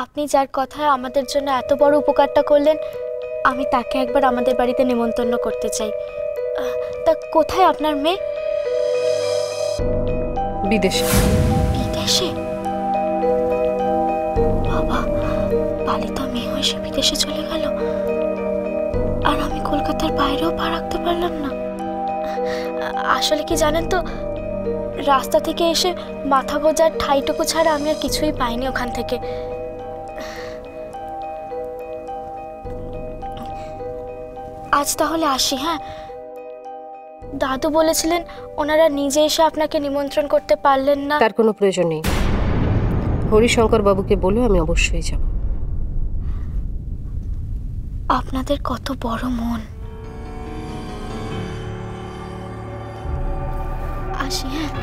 আপনি যার কথায় আমাদের জন্য এত বড় উপকারটা করলেন, আমি তাকে একবার আমাদের বাড়িতে নেমন্তন্ন করতে চাই। তা কোথায় আপনার মেয়ে? বিদেশে। বিদেশে? বাবা, পালিতা মেয়ে হয়ে সে বিদেশে চলে গেল, আর আমি কলকাতার বাইরেও পা রাখতে পারলাম না। আসলে কি জানেন তো, রাস্তা থেকে এসে মাথা গোজার ঠাইটুকু ছাড়া আমি আর কিছুই পাইনি ওখান থেকে। আজ তাহলে আসি। হ্যাঁ, দাদু বলেছিলেন ওনারা নিজে এসে আপনাকে নিমন্ত্রণ করতে পারলেন না। তার কোনো প্রয়োজন নেই, হরিশঙ্কর বাবুকে বলে আমি অবশ্যই যাব। আপনাদের কত বড় মন। আসি। হ্যাঁ,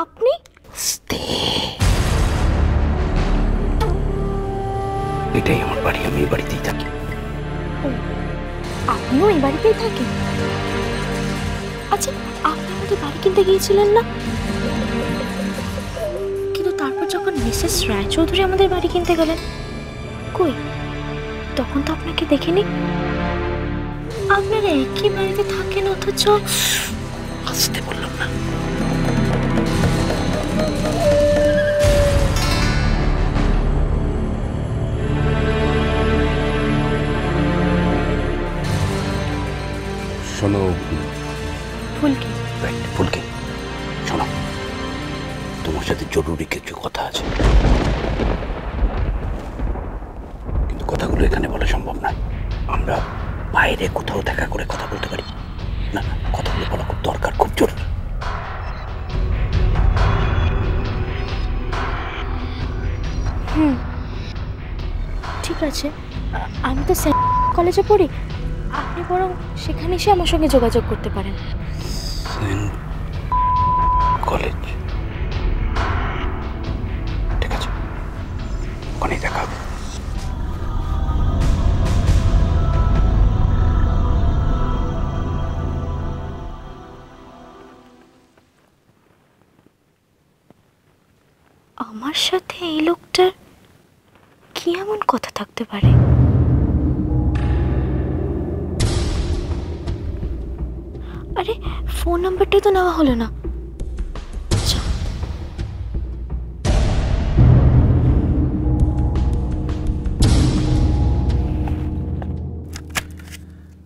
আপনি? এটাই আমার বাড়ি, আমি এই বাড়িতেই থাকি। আপনিও এই বাড়িতেই থাকেন? আচ্ছা, আপনি আমাদের বাড়ি কিনতে গিয়েছিলেন না? কিন্তু তারপর যখন মিসেস রায়চৌধুরী আমাদের বাড়ি কিনতে গেলেন, কই তখন তো আপনাকে দেখিনি। আপনারা একই বাড়িতে থাকেন অথচ। আসতে বললাম না? শোনো ফুলকি, ফুলকি, শোনো, তোমার সাথে জরুরি কিছু কথা আছে, কিন্তু কথাগুলো এখানে বলা সম্ভব নয়। আমরা বাইরে কোথাও দেখা করে কথা বলতে পারি না? কথাগুলো বলা খুব দরকার, খুব জরুরি। ঠিক আছে। আমি তো কলেজে পড়ি, আপনি বরং সেখানে এসে আমার সঙ্গে যোগাযোগ করতে পারেন। কলেজ? ঠিক আছে, ওখানেই দেখা হবে। আমার সাথে এই লোকটার কি এমন কথা থাকতে পারে? আরে, ফোন নাম্বারটাই তো নেওয়া হলো না। আচ্ছা,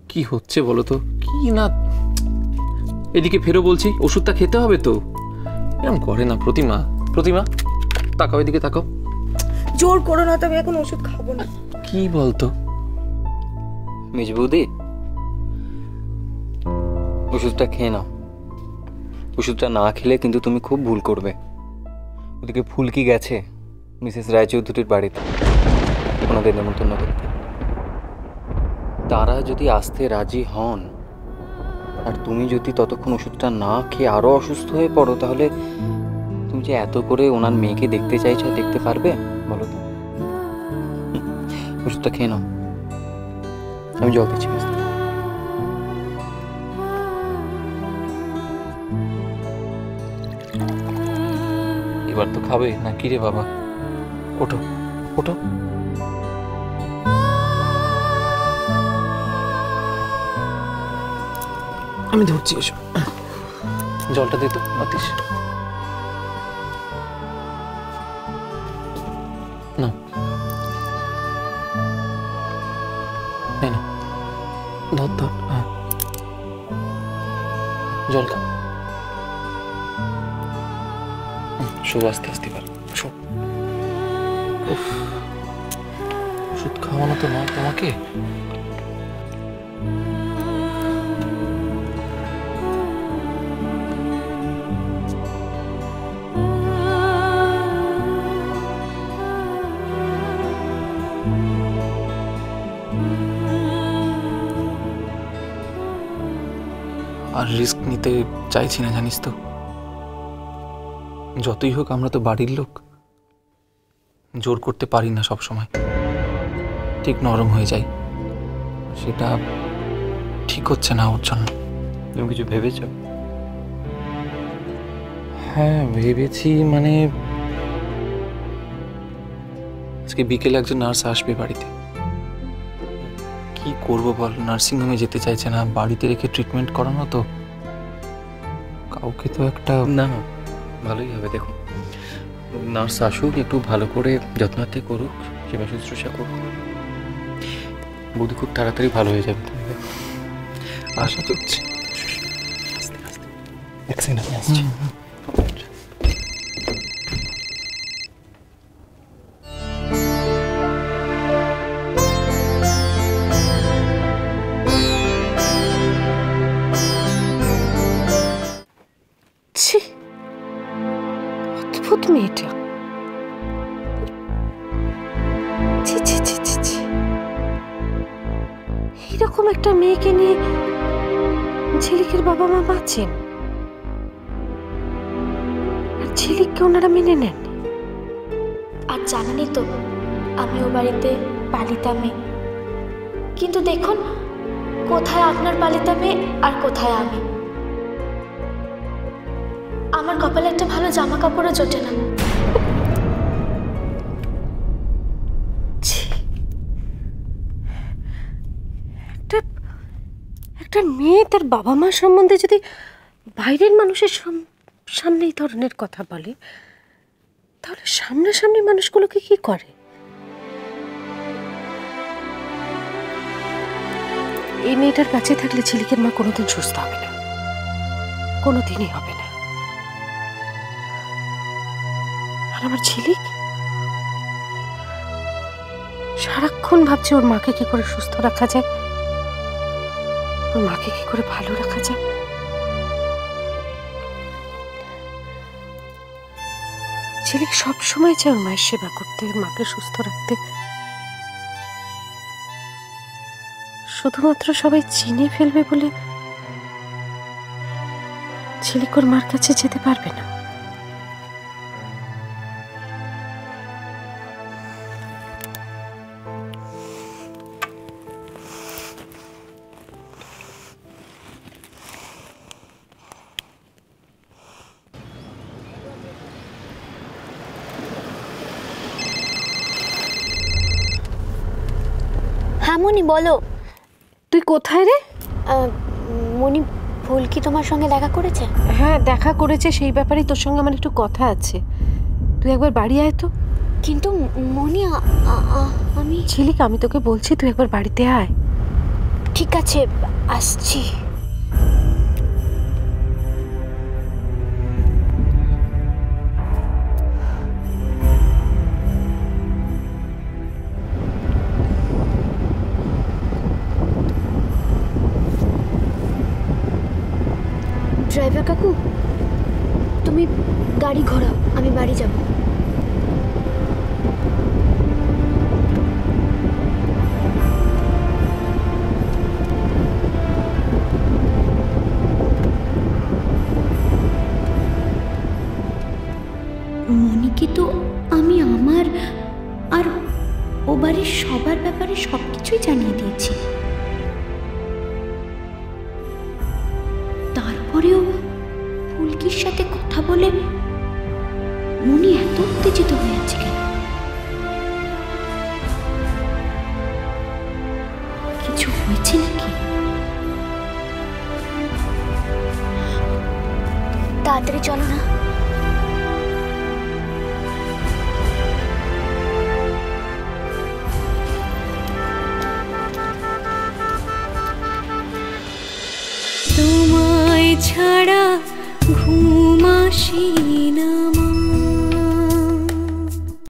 কি হচ্ছে বলো তো? কি না, এদিকে ফেরো বলছি, ওষুধটা খেতে হবে তো। এরকম করে না প্রতিমা। প্রতিমা, তাকাও এদিকে, তাকাও। জোর করো না, তবে এখন ওষুধ খাবো না। কি বলতো? মেজ বৌদি, ওষুধটা খেয়ে নাও। ওষুধটা না খেলে কিন্তু তুমি খুব ভুল করবে। ওদিকে ফুলকি গেছে মিসেস রায়চৌধুরীর বাড়িতে ওনাদের নেমন্তন্ন করতে। তারা যদি আসতে রাজি হন আর তুমি যদি ততক্ষণ ওষুধটা না খেয়ে আরো অসুস্থ হয়ে পড়ো, তাহলে তুমি যে এত করে ওনার মেয়েকে দেখতে চাইছো, দেখতে পারবে বলো তো? ওষুধটা খেয়ে নাও, আমি জল দিচ্ছি। এবার তো খাবে না কি রে বাবা? ওঠো, ওঠো। আমি ধরছি, এসো। জলটা দে তো, অতীশ। না, না, ধর ধর। হ্যাঁ, জল খা। শো আস্তে আস্তে পার শো। উফ, ওষুধ খাওয়ানো তো নয় তোমাকে। আর রিস্ক নিতে চাইছি না, জানিস তো। যতই হোক আমরা তো বাড়ির লোক, জোর করতে পারি না সব সময়, ঠিক নরম হয়ে যাই। সেটা ঠিক হচ্ছে না ওর জন্য। তুমি কিছু ভেবেছো? হ্যাঁ ভেবেছি, মানে আজকে বিকেলে একজন নার্স আসবে বাড়িতে। কি করবো বল, নার্সিংহোমে যেতে চাইছে না, বাড়িতে রেখে ট্রিটমেন্ট করানো তো কাউকে তো একটা। না ভালোই হবে, দেখো নার্স আসুক, একটু ভালো করে যত্নার্থে করুক, সেবা শুশ্রূষা করুক, বৌদি খুব তাড়াতাড়ি ভালো হয়ে যাবে। আশা করছি। এক সেকেন্ড আমি আসছি। ছি, অদ্ভুত মেয়েটা। ছি ছি ছি ছি ছি, এইরকম একটা মেয়েকে নিয়ে ঝিলিকের বাবা মা বাঁচেন, আর ঝিলিককে ওনারা মেনে নেন। আর জানেনই তো আমি ও বাড়িতে পালিতা মেয়ে, কিন্তু দেখুন কোথায় আপনার পালিতা মেয়ে আর কোথায় আমি। আমার কপালে একটা ভালো জামা কাপড়ও জোটে না। ছি, একটা মেয়ে তার বাবা মা সম্বন্ধে যদি বাইরের মানুষের সামনে এই ধরনের কথা বলে, তাহলে সামনাসামনি মানুষগুলোকে কি করে? এই মেয়েটার কাছে থাকলে ঝিলিকের মা কোনোদিন সুস্থ হবে না, কোনোদিনই হবে না। আর আমার ঝিলিক সারাক্ষণ ভাবছে ওর মাকে কি করে সুস্থ রাখা যায়, ওর মাকে কি করে ভালো রাখা যায়। ঝিলিক সবসময় চায় ওর মায়ের সেবা করতে, ওর মাকে সুস্থ রাখতে। শুধুমাত্র সবাই চিনে ফেলবে বলে ঝিলিক ওর মার কাছে যেতে পারবে না। হ্যাঁ মনি বলো। তুই কোথায় রে? মনি ভুল কি তোমার সঙ্গে দেখা করেছে? হ্যাঁ দেখা করেছে, সেই ব্যাপারেই তোর সঙ্গে আমার একটু কথা আছে। তুই একবার বাড়ি আয় তো। কিন্তু মনি আমি। ঝিলিক আমি তোকে বলছি তুই একবার বাড়িতে আয়। ঠিক আছে আসছি। ড্রাইভার কাকু তুমি গাড়ি ঘোরাও, আমি বাড়ি যাব। মনিকে তো আমি আমার আর ও বাড়ির সবার ব্যাপারে সবকিছুই জানিয়ে দিয়েছি, তারপরেও ফুলকির সাথে কথা বলে মনি এত উত্তেজিত হয়ে আছে কেন? কিছু হয়েছে নাকি? তাড়াতাড়ি চলো না। তোমায় ছাড়া ঘুম আসে